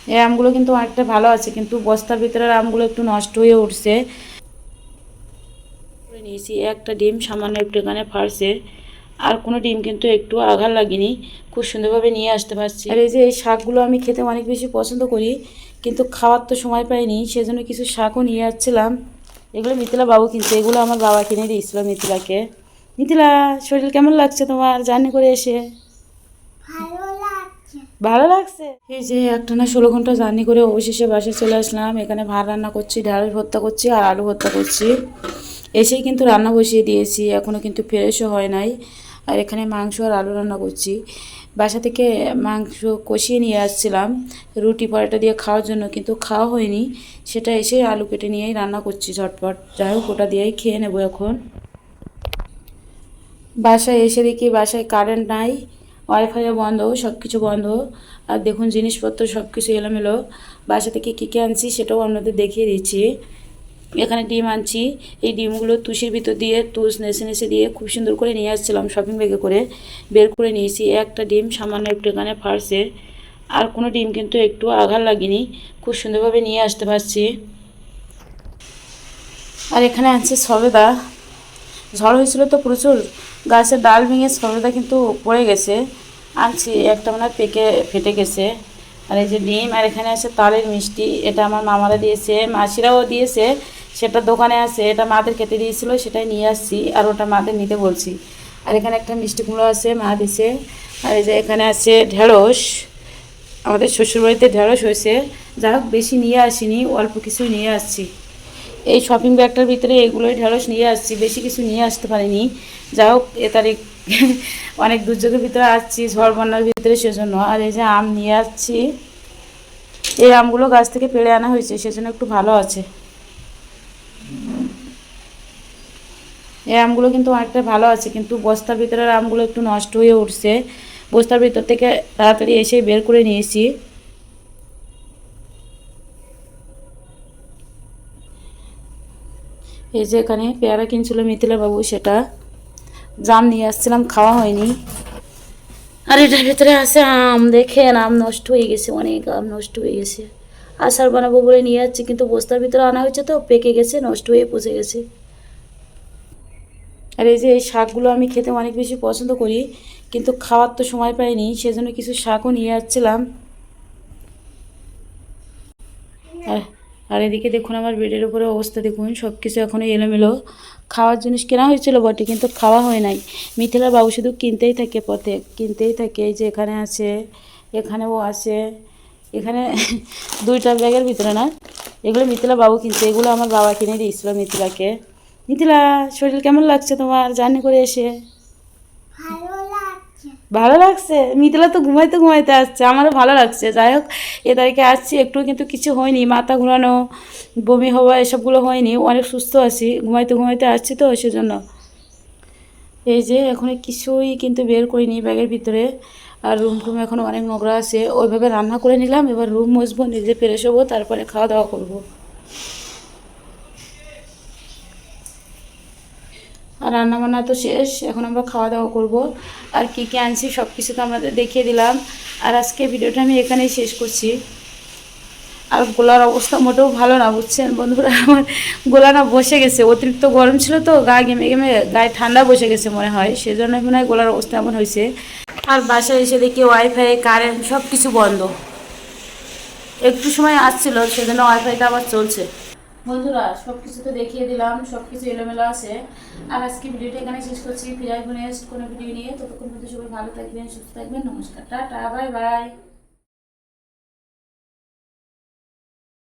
এই আমগুলো কিন্তু অনেকটা ভালো আছে, কিন্তু বস্তার ভিতরের আমগুলো একটু নষ্ট হয়ে উঠছে। করে নিয়েছি একটা ডিম সামান্য একটু এখানে ফাড়ছে, আর কোনো ডিম কিন্তু একটু আঘাত লাগেনি, খুব সুন্দরভাবে নিয়ে আসতে পারছি। আর এই যে এই শাকগুলো আমি খেতে অনেক বেশি পছন্দ করি, কিন্তু খাওয়ার তো সময় পাইনি, সেজন্য কিছু শাকও নিয়ে আসছিলাম। এগুলো মিথিলা বাবু কিনছে, এগুলো আমার বাবা কিনে দিয়েছিল মিথিলাকে। মিথিলা, শরীর কেমন লাগছে তোমার জার্নি করে এসে? ভালো লাগছে। এই যে একটানা 16 ঘন্টা জার্নি করে অবশেষে বাসায় চলে আসলাম। এখানে ভাত রান্না করছি, ঢেঁড়স ভর্তা করছি আর আলু ভর্তা করছি। এসেই কিন্তু রান্না বসিয়ে দিয়েছি, এখনও কিন্তু ফ্রেশও হয় নাই। আর এখানে মাংস আর আলু রান্না করছি। বাসা থেকে মাংস কষিয়ে নিয়ে আসছিলাম রুটি পরোটা দিয়ে খাওয়ার জন্য, কিন্তু খাওয়া হয়নি। সেটা এসে আলু কেটে নিয়েই রান্না করছি ঝটপট। যাই হোক, ওটা দিয়েই খেয়ে নেবো এখন। বাসায় এসে দেখি বাসায় কারেন্ট নাই, ওয়াইফাইও বন্ধ, সব কিছু বন্ধ। আর দেখুন জিনিসপত্র সব কিছু এলোমেলো। বাসা থেকে কী কী আনছি সেটাও আপনাদের দেখিয়ে দিচ্ছি। এখানে ডিম আনছি, এই ডিমগুলো তুষির ভিতর দিয়ে তুষ নেসে নেসে দিয়ে খুব সুন্দর করে নিয়ে আসছিলাম শপিং ব্যাগে করে, বের করে নিয়েছি। একটা ডিম সামান্য একটু এখানে ফাড়ছে, আর কোনো ডিম কিন্তু একটু আঘাত লাগেনি, খুব সুন্দরভাবে নিয়ে আসতে পারছি। আর এখানে আনছি সবেদা। ঝড় হয়েছিল তো প্রচুর, গাছের ডাল ভেঙে সবেদা কিন্তু পড়ে গেছে। আনছি একটা মানে পেকে ফেটে গেছে। আর এই যে ডিম, আর এখানে আছে তালের মিষ্টি, এটা আমার মামারা দিয়েছে, মাসিরাও দিয়েছে। সেটা দোকানে আছে, এটা মাদের খেতে দিয়েছিল, সেটাই নিয়ে আসছি, আর ওটা মাদের নিতে বলছি। আর এখানে একটা মিষ্টি কুমড়ো আছে, মা দিছে। আর এই যে এখানে আছে ঢেঁড়স, আমাদের শ্বশুরবাড়িতে ঢেঁড়স হয়েছে। যাই হোক, বেশি নিয়ে আসিনি, অল্প কিছুই নিয়ে আসছি। এই শপিং ব্যাগটার ভিতরে এগুলোই ঢেঁড়স নিয়ে আসছি, বেশি কিছু নিয়ে আসতে পারিনি। যাই হোক, এ তারিখ অনেক দুর্যোগের ভিতরে আসছি, ঝড় বন্যার ভিতরে, সেজন্য। আর এই যে আম নিয়ে আসছি, এই আমগুলো গাছ থেকে পেড়ে আনা হয়েছে, সেজন্য একটু ভালো আছে। এই আমগুলো কিন্তু অনেকটা ভালো আছে, কিন্তু বস্তার ভিতরের আমগুলো একটু নষ্ট হয়ে উঠছে। বস্তার ভিতর থেকে তাড়াতাড়ি এসে বের করে নিয়েছি। এই যে এখানে পেয়ারা কিনছিল মিথিলা বাবু, সেটা জাম নিয়ে আসছিলাম, খাওয়া হয়নি। আর এটার ভেতরে আছে আম, দেখেন আম নষ্ট হয়ে গেছে, অনেক আম নষ্ট হয়ে গেছে। আচার বানাবো বলে নিয়ে যাচ্ছি, কিন্তু বস্তার ভিতরে আনা হয়েছে তো পেকে গেছে, নষ্ট হয়ে পচে গেছে। আর এই যে এই শাকগুলো আমি খেতে অনেক বেশি পছন্দ করি, কিন্তু খাওয়ার তো সময় পাইনি, সেজন্য কিছু শাকও নিয়ে যাচ্ছিলাম। আর আর এদিকে দেখুন আমার বেডের উপরে অবস্থা দেখুন, সব কিছু এখনও এলোমেলো। খাওয়ার জিনিস কেনা হয়েছিল বটে, কিন্তু খাওয়া হয় নাই। মিথিলার বাবু শুধু কিনতেই থাকে, পথে কিনতেই থাকে। এই যে এখানে আছে, এখানেও আছে, এখানে দুইটা ব্যাগের ভিতরে না, এগুলো মিথিলা বাবু কিনছে, এগুলো আমার বাবা কিনে দিয়েছিল মিথিলাকে। মিথিলা, শরীর কেমন লাগছে তোমার জার্নি করে এসে? ভালো লাগছে। মিথিলা তো ঘুমাইতে ঘুমাইতে আসছে, আমারও ভালো লাগছে। যাই হোক, এ তারিখে আসছি, একটু কিন্তু কিছু হয়নি, মাথা ঘোরানো, বমি হওয়া এসবগুলো হয়নি, অনেক সুস্থ আছি, ঘুমাইতে ঘুমাইতে আসছি তো সেজন্য। এই যে এখন কিছুই কিন্তু বের করিনি ব্যাগের ভিতরে। আর রুম টুম এখন অনেক নোংরা আছে, ওইভাবে রান্না করে নিলাম, এবার রুম মুছবো, নিজে ফ্রেশ হবো, তারপরে খাওয়া দাওয়া করবো। আর রান্নাবান্না তো শেষ, এখন আমরা খাওয়া দাওয়া করব। আর কী কী আনছি সব কিছু তো আমাদের দেখিয়ে দিলাম। আর আজকে ভিডিওটা আমি এখানেই শেষ করছি। আর গোলার অবস্থা মোটেও ভালো না, বুঝছেন বন্ধুরা, আমার গোলা না বসে গেছে, অতিরিক্ত গরম ছিল তো, গা ঘেমে ঘেমে গায়ে ঠান্ডা বসে গেছে মনে হয়, সেজন্য মনে হয় গোলার অবস্থা এমন হয়েছে। আর বাসায় এসে দেখি ওয়াইফাই কারেন্ট সব কিছু বন্ধ। একটু সময় আসছিল, সেজন্য ওয়াইফাইটা আবার চলছে। বন্ধুরা, সব কিছু তো দেখিয়ে দিলাম, সব কিছু এলোমেলো আছে। আর আজকে ভিডিওটা এখানে শেষ করছি, ফিরে আসবো নেক্সট কোনো ভিডিও নিয়ে। ততক্ষণ পর্যন্ত সবাই ভালো থাকবেন, সুস্থ থাকবেন। নমস্কার, টাটা, বাই বাই।